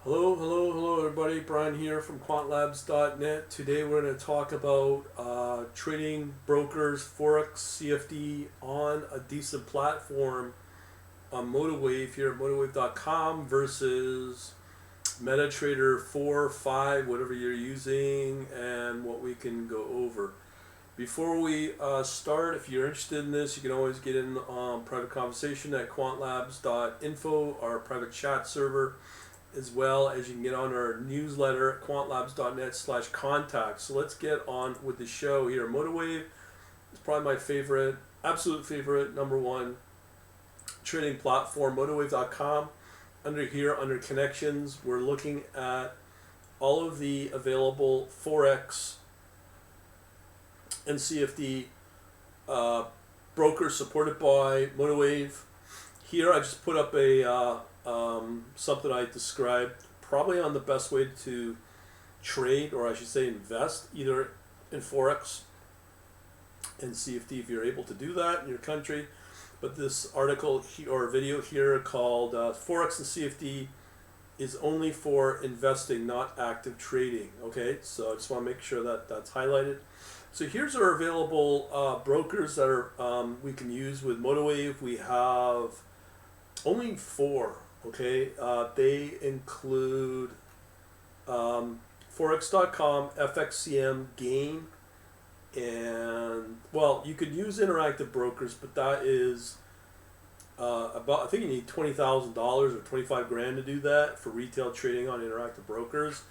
Hello everybody. Brian here from quantlabs.net. Today we're going to talk about trading brokers, forex, CFD on a decent platform on Motivewave here at motivewave.com versus Metatrader 4, 5, whatever you're using, and what we can go over. Before we start, if you're interested in this, you can always get in private conversation at quantlabs.info, our private chat server, as well as you can get on our newsletter at quantlabs.net/contact. So let's get on with the show here. Motivewave is probably my favorite, absolute favorite, number one trading platform. Motivewave.com. Under connections, we're looking at all of the available forex and CFD brokers supported by Motivewave. Here I just put up a something I described probably on the best way to trade, or I should say invest, either in forex and CFD if you're able to do that in your country. But this article or video here called Forex and CFD is only for investing, not active trading. Okay, so I just want to make sure that that's highlighted. So here's our available brokers that are we can use with Motivewave. We have only 4. Okay, they include forex.com, FXCM, Gain, and well, you could use interactive brokers, but that is about, I think you need $20,000 or 25 grand to do that for retail trading on interactive brokers.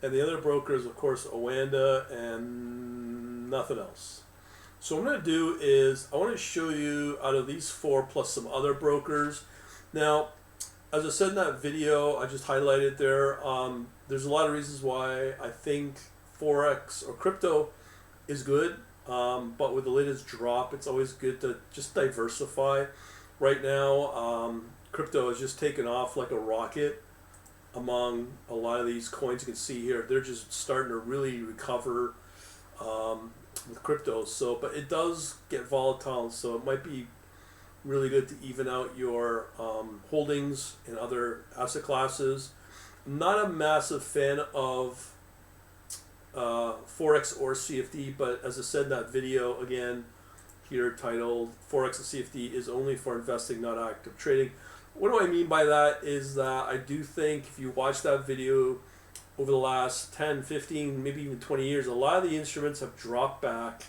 And the other brokers, of course, Awanda and nothing else. So what I'm going to do is I want to show you out of these 4 plus some other brokers. Now, as I said in that video, I just highlighted there, there's a lot of reasons why I think Forex or crypto is good, but with the latest drop, it's always good to just diversify. Right now, crypto has just taken off like a rocket among a lot of these coins. You can see here, they're just starting to really recover with crypto. So, but it does get volatile, so it might be really good to even out your holdings in other asset classes. I'm not a massive fan of Forex or CFD, but as I said in that video, again, here titled Forex and CFD is only for investing, not active trading. What do I mean by that is that I do think if you watch that video over the last 10, 15, maybe even 20 years, a lot of the instruments have dropped back,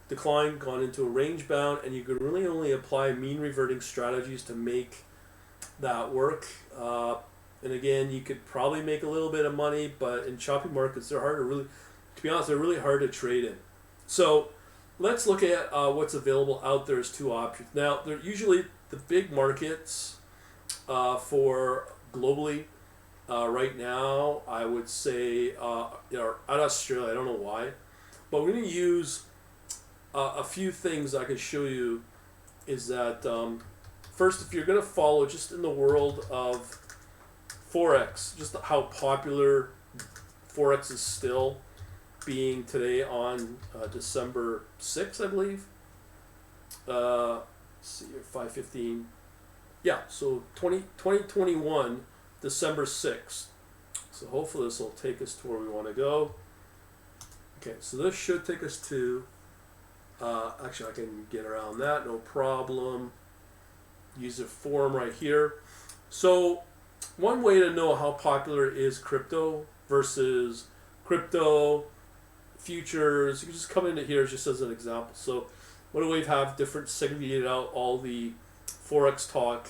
declined, gone into a range bound, and you can really only apply mean reverting strategies to make that work. And again, you could probably make a little bit of money, but in choppy markets, they're hard to really, to be honest, they're really hard to trade in. So let's look at what's available out there as 2 options. Now, they're usually the big markets for globally right now, I would say, out of Australia. I don't know why, but we're going to use a few things I can show you. Is that first, if you're going to follow just in the world of Forex, just how popular Forex is still being today on December 6th, I believe. Let's see here, 5/15. Yeah, so 2021, December 6th. So hopefully this will take us to where we want to go. Okay, so this should take us to, actually I can get around that, no problem. Use a form right here. So one way to know how popular is crypto versus crypto futures, you can just come into here just as an example. So what do we have different, segregated out all the Forex talk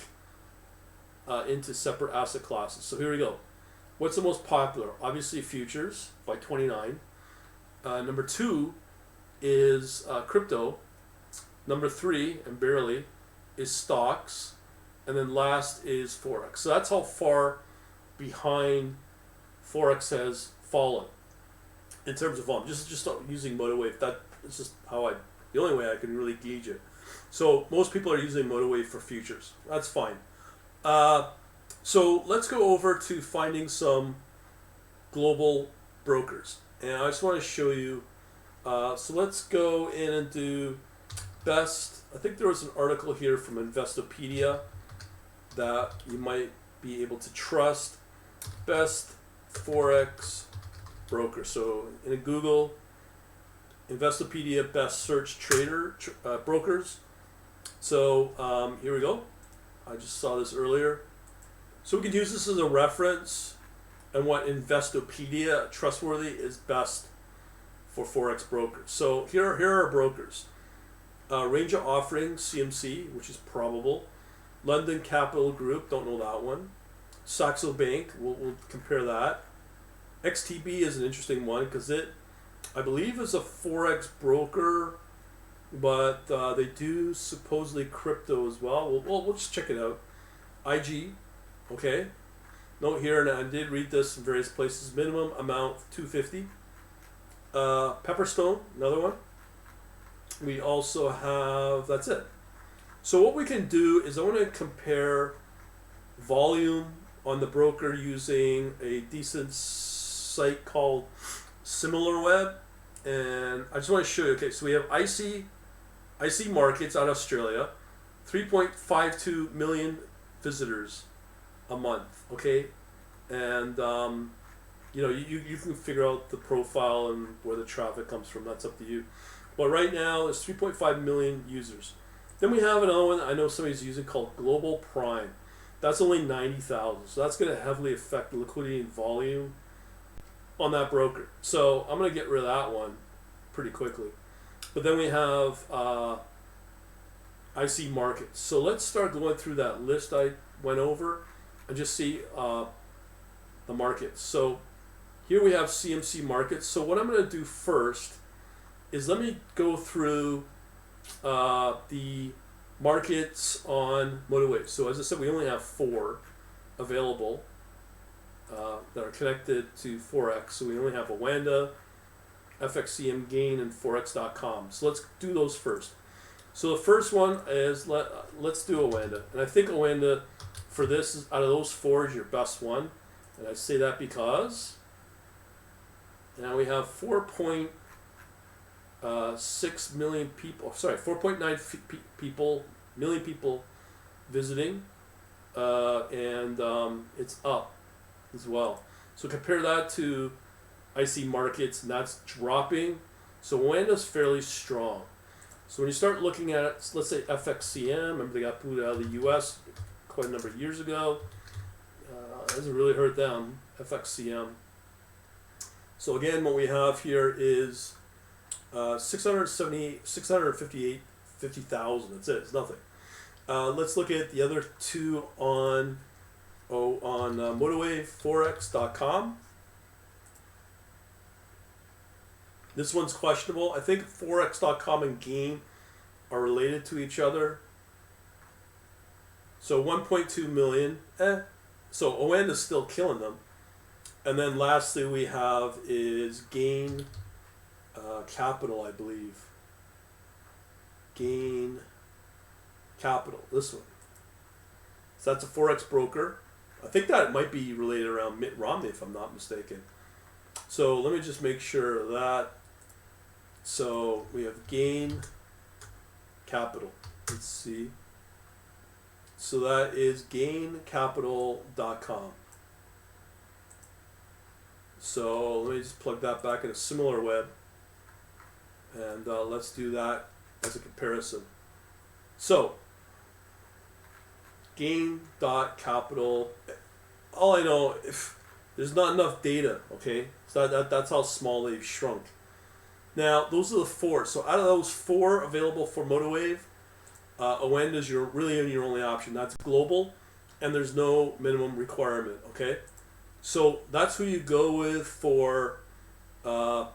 into separate asset classes. So here we go. What's the most popular? Obviously futures by 29. Number 2 is crypto. Number 3, and barely, is stocks. And then last is Forex. So that's how far behind Forex has fallen in terms of volume. Just using Motivewave. That is just how the only way I can really gauge it. So most people are using Motivewave for futures. That's fine. So let's go over to finding some global brokers. And I just want to show you. So let's go in and do best. I think there was an article here from Investopedia that you might be able to trust. best forex broker. So in Google, Investopedia best search trader brokers. So here we go. I just saw this earlier. So we can use this as a reference and what Investopedia trustworthy is best for forex brokers. So here are our brokers. Range of Offerings, CMC, which is probable. London Capital Group, don't know that one. Saxo Bank, we'll compare that. Xtb is an interesting one because it, I believe, is a forex broker, but they do supposedly crypto as well. We'll just check it out. IG, okay. Note here, and I did read this in various places. Minimum amount $250. Pepperstone, another one. We also have, that's it. So what we can do is I want to compare volume on the broker using a decent site called SimilarWeb, and I just want to show you. Okay, so we have IC Markets out of Australia, 3.52 million visitors a month. Okay, and you know, you can figure out the profile and where the traffic comes from. That's up to you. But right now, there's 3.5 million users. Then we have another one I know somebody's using called Global Prime. That's only 90,000. So that's going to heavily affect the liquidity and volume on that broker. So I'm going to get rid of that one pretty quickly. But then we have IC Markets. So let's start going through that list I went over and just see the markets. So here we have CMC Markets. So what I'm going to do first is let me go through the markets on Motivewave. So as I said, we only have 4 available that are connected to forex. So we only have Awanda, FXCM Gain, and forex.com. So let's do those first. So the first one is let's do Awanda, and I think Awanda for this is, out of those 4, is your best one, and I say that because now we have 4.6 million people. Sorry, 4.9 million people visiting, and it's up as well. So compare that to IC Markets, and that's dropping. So Awanda's fairly strong. So when you start looking at it, let's say FXCM, remember they got booted out of the US quite a number of years ago. Hasn't really hurt them, FXCM. So again, what we have here is 650,000. That's it. It's nothing. Let's look at the other 2 on Motivewave, forex.com. This one's questionable. I think forex.com and Gain are related to each other. So 1.2 million. So Oanda's still killing them. And then lastly we have is Gain Capital, I believe. Gain Capital, this one. So that's a forex broker. I think that might be related around Mitt Romney, if I'm not mistaken. So let me just make sure of that. So we have Gain Capital. Let's see. So that is gaincapital.com. So let me just plug that back into SimilarWeb, and let's do that as a comparison. So gain.capital, all I know, if there's not enough data, okay, so that's how small they've shrunk. Now those are the 4. So out of those 4 available for Motivewave, Awanda is really your only option. That's global, and there's no minimum requirement. Okay, so that's who you go with for forex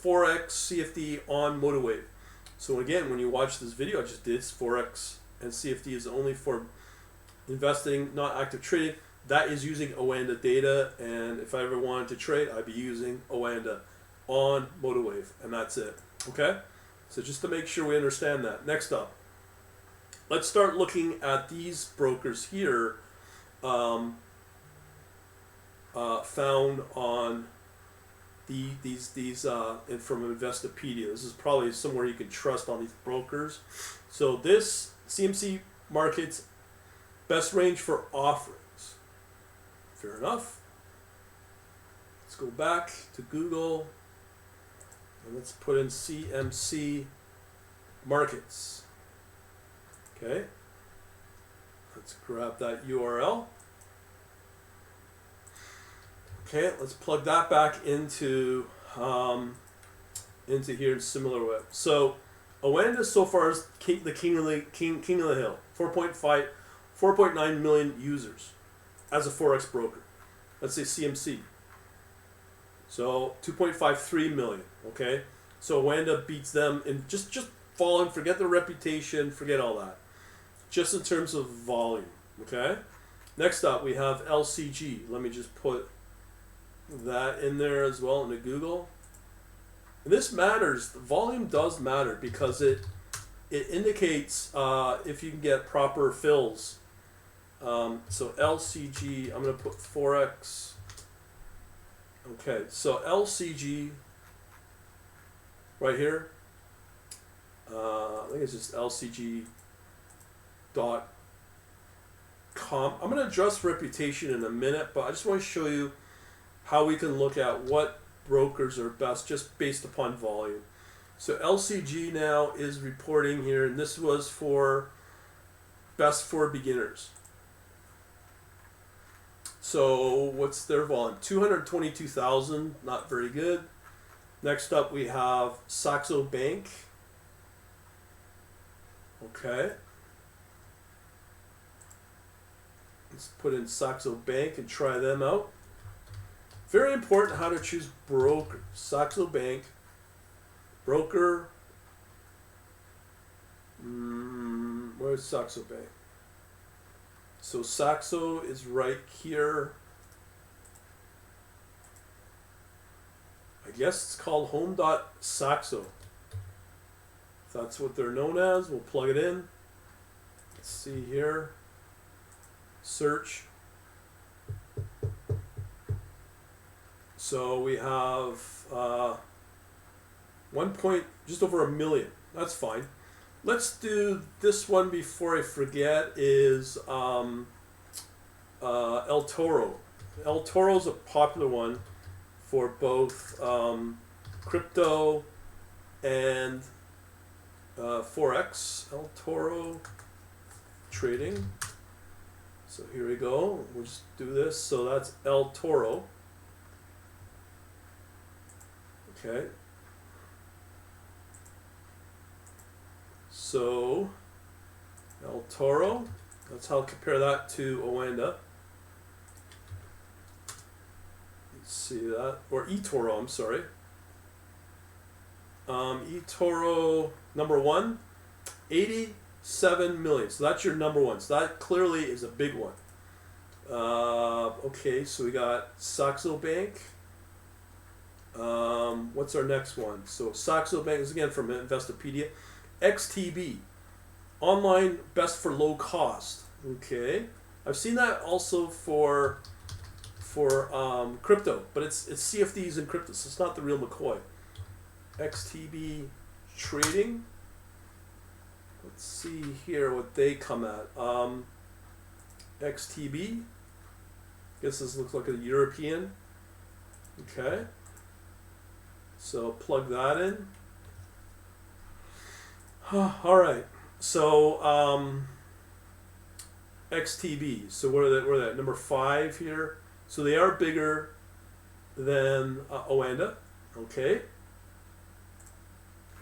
CFD on Motivewave. So again, when you watch this video I just did, forex and CFD is only for investing, not active trading. That is using Awanda data, and if I ever wanted to trade, I'd be using Awanda on Motivewave, and that's it. Okay, so just to make sure we understand that. Next up, let's start looking at these brokers here, found on these and from Investopedia. This is probably somewhere you can trust on these brokers. So this CMC Markets best range for offerings. Fair enough. Let's go back to Google and let's put in CMC Markets. Okay. Let's grab that URL. Okay, let's plug that back into here in SimilarWeb. So Awanda so far is the king of the hill. 4.9 million users as a forex broker. Let's say CMC. So 2.53 million. Okay, so Awanda beats them in just following. Forget the reputation. Forget all that. Just in terms of volume. Okay. Next up we have LCG. Let me just put that in there as well into Google. And this matters. The volume does matter because it indicates if you can get proper fills. So LCG, I'm going to put forex. Okay, so LCG right here. I think it's just LCG.com. I'm going to address reputation in a minute, but I just want to show you how we can look at what brokers are best just based upon volume. So LCG now is reporting here, and this was for best for beginners. So what's their volume? 222,000, not very good. Next up we have Saxo Bank. Okay. Let's put in Saxo Bank and try them out. Very important how to choose broker. Saxo Bank, broker. Where's Saxo Bank? So Saxo is right here. I guess it's called home.saxo. If that's what they're known as, we'll plug it in. Let's see here. Search. So we have just over 1 million. That's fine. Let's do this one before I forget. Is El Toro. El Toro is a popular one for both crypto and forex. El Toro Trading. So here we go. We'll just do this. So that's El Toro. Okay. So El Toro, that's how I'll compare that to Awanda. Let's see that, or Etoro, I'm sorry. Etoro number 1, 87 million. So that's your number 1. So that clearly is a big one. Okay, so we got Saxo Bank. What's our next one? So Saxo Bank is again from Investopedia. Xtb, online best for low cost. Okay, I've seen that also for crypto, but it's CFDs and crypto, so it's not the real McCoy. Xtb Trading. Let's see here what they come at. Xtb. Guess this looks like a European. Okay. So plug that in. All right. So XTB. So we're at number 5 here. So they are bigger than Oanda. Okay.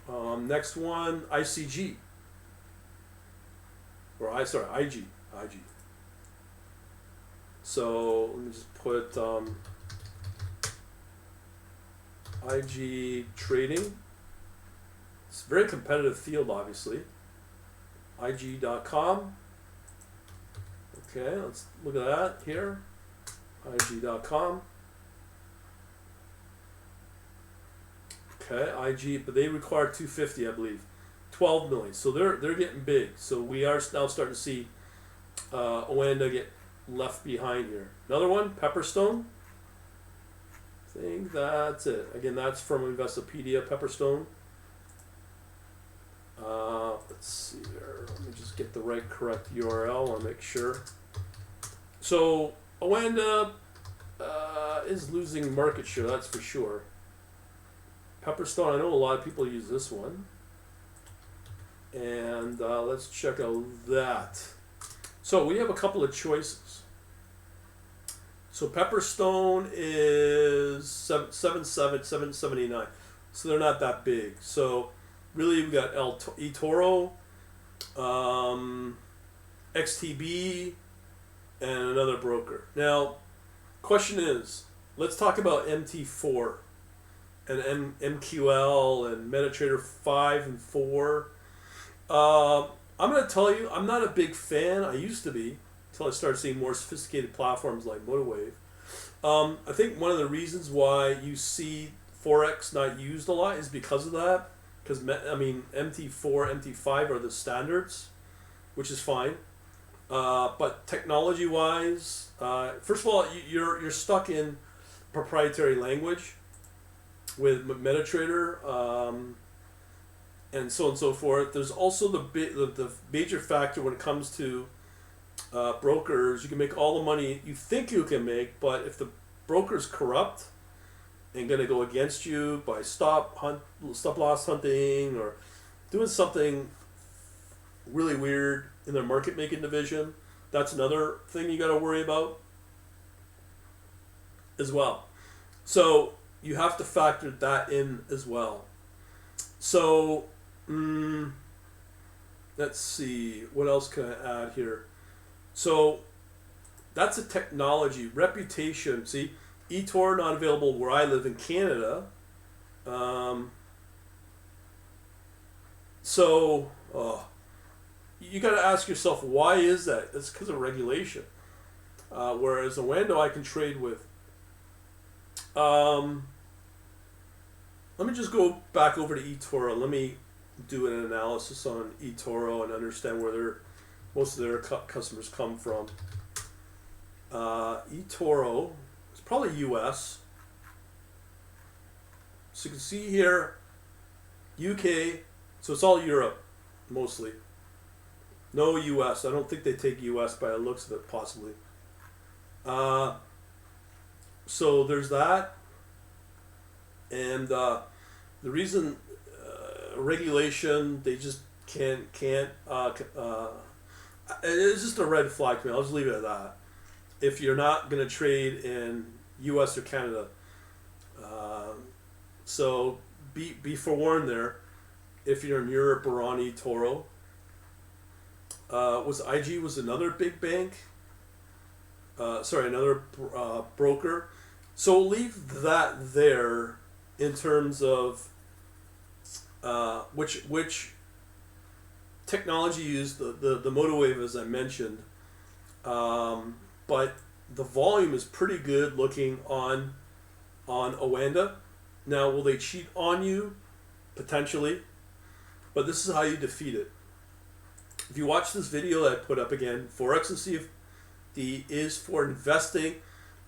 Next one, ICG. Or IG. So let me just put IG Trading. It's a very competitive field, obviously. IG.com. Okay, let's look at that here. IG.com. Okay, IG, but they require 250, I believe. 12 million. So they're getting big. So we are now starting to see Oanda get left behind here. Another one, Pepperstone. I think that's it. Again, that's from Investopedia, Pepperstone. Let's see here. Let me just get the correct URL. I want to make sure. So Awanda, is losing market share, that's for sure. Pepperstone, I know a lot of people use this one. And let's check out that. So we have a couple of choices. So Pepperstone is 779. So they're not that big. So really we've got Etoro, Xtb, and another broker. Now, question is, let's talk about MT4 and MQL and Metatrader 5 and 4. I'm going to tell you, I'm not a big fan. I used to be, until I started seeing more sophisticated platforms like Motivewave. I think one of the reasons why you see forex not used a lot is because of that. Because MT4, MT5 are the standards, which is fine. But technology-wise, first of all, you're stuck in proprietary language with Metatrader, and so on and so forth. There's also the major factor when it comes to brokers. You can make all the money you think you can make, but if the broker's corrupt and going to go against you by stop loss hunting or doing something really weird in their market making division, that's another thing you got to worry about as well. So you have to factor that in as well. So let's see, what else can I add here? So that's a technology. Reputation, see, Etoro not available where I live in Canada. You got to ask yourself, why is that? It's because of regulation. Whereas Awanda I can trade with. Let me just go back over to Etoro. Let me do an analysis on Etoro and understand where most of their customers come from. Etoro is probably US. So you can see here, UK, so it's all Europe, mostly. No US. I don't think they take US by the looks of it, possibly. So there's that. And the reason regulation, they just can't it's just a red flag to me. I'll just leave it at that. If you're not going to trade in US or Canada, so be forewarned there. If you're in Europe or on Etoro, IG was another big bank. Another broker. So we'll leave that there in terms of which technology used, the Motivewave, as I mentioned, but the volume is pretty good looking on Awanda. Now, will they cheat on you? Potentially, but this is how you defeat it. If you watch this video that I put up again, forex and CFD is for investing,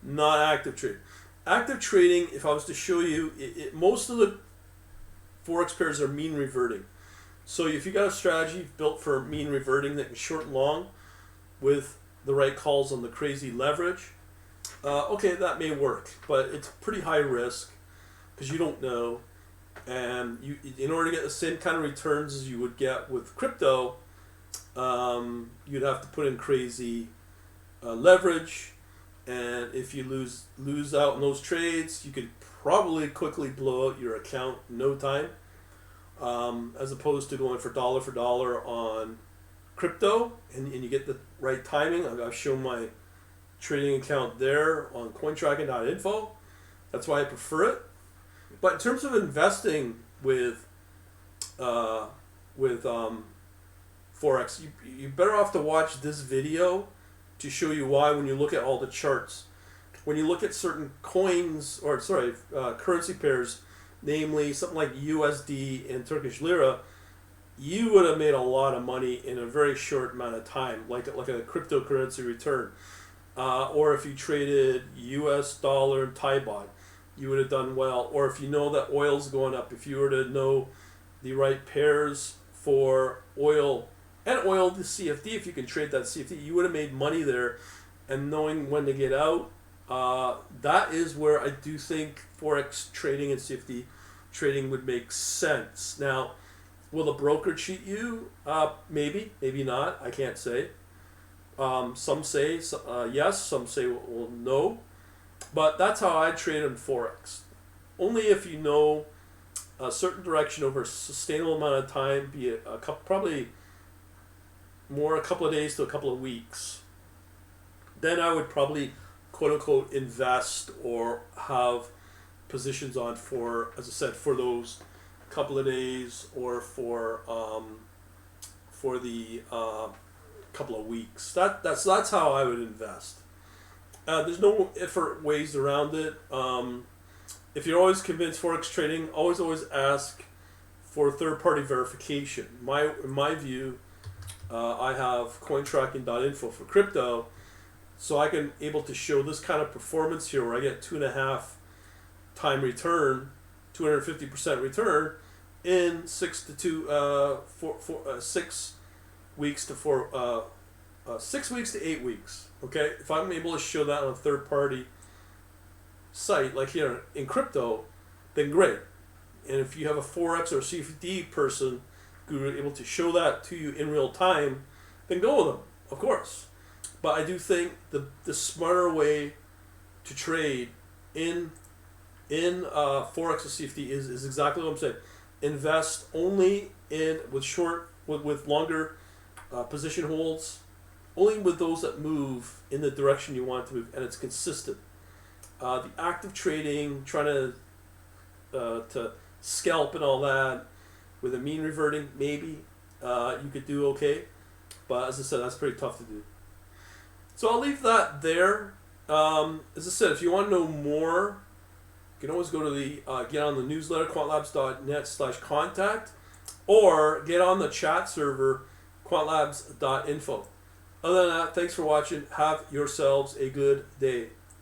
not active trading. Active trading, if I was to show you, most of the forex pairs are mean reverting. So if you got a strategy built for mean reverting that can short and long with the right calls on the crazy leverage, okay, that may work, but it's pretty high risk because you don't know, and in order to get the same kind of returns as you would get with crypto, you'd have to put in crazy leverage, and if you lose out in those trades, you could probably quickly blow out your account in no time, as opposed to going for dollar on crypto, and you get the right timing. I've shown my trading account there on cointracking.info. That's why I prefer it. But in terms of investing with forex, you better off to watch this video to show you why. When you look at all the charts, when you look at certain coins, or currency pairs, namely something like USD and Turkish lira, you would have made a lot of money in a very short amount of time, like a cryptocurrency return. Or if you traded US dollar and Thai baht, you would have done well. Or if you know that oil's going up, if you were to know the right pairs for oil and oil to CFD, if you can trade that CFD, you would have made money there. And knowing when to get out that is where I do think forex trading and CFD trading would make sense. Now, will the broker cheat you? Maybe, maybe not. I can't say. Some say yes, some say well no. But that's how I trade in forex. Only if you know a certain direction over a sustainable amount of time, be it probably more a couple of days to a couple of weeks, then I would probably quote unquote invest or have positions on for, as I said, for those couple of days or for the couple of weeks. That's how I would invest. There's no different ways around it. If you're always convinced forex trading, always ask for third-party verification. In my view, I have cointracking.info for crypto, so I can able to show this kind of performance here where I get 2.5 time return, 250% return in 6 weeks to 6 weeks to 8 weeks. Okay, if I'm able to show that on a third-party site like here in crypto, then great. And if you have a forex or CFD person who are able to show that to you in real time, then go with them, of course. But I do think the smarter way to trade in forex or CFD is exactly what I'm saying. Invest only with longer position holds, only with those that move in the direction you want to move, and it's consistent. The active trading, trying to scalp and all that, with a mean reverting, maybe you could do okay, but as I said, that's pretty tough to do. So I'll leave that there. As I said, if you want to know more, you can always go to the get on the newsletter, quantlabs.net/contact, or get on the chat server, quantlabs.info. Other than that, thanks for watching. Have yourselves a good day.